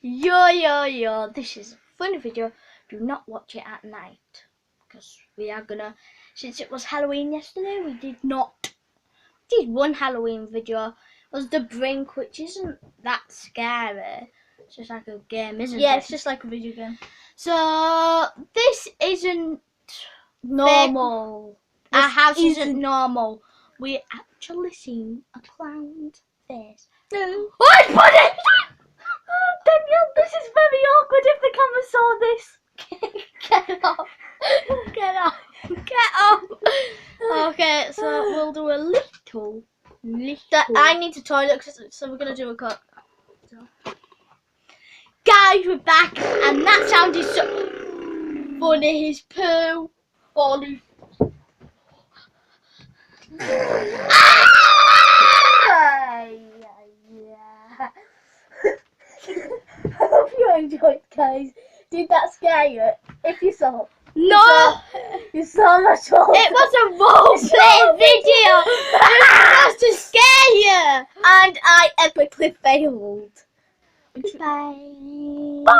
Yo, this is a funny video. Do not watch it at night, because we are gonna, since it was Halloween yesterday, we did one Halloween video. It was The Brink, which isn't that scary. It's just like a game, isn't it? Yeah, it's just like a video game. So this isn't Normal. Our house isn't normal. We actually seen a clown's face. No. Oh, it's funny! Daniel, this is very awkward if the camera saw this. Get off. Get off. Get off. Okay, so we'll do a little. I need to toilet, so we're going to do a cut. Guys, we're back, and that sounded so funny. His poo. Holy. I hope you enjoyed, guys. Did that scare you? If you saw. No! You saw my shoulder. It was a roleplay video! It was supposed to scare you! And I epically failed. Goodbye. Bye.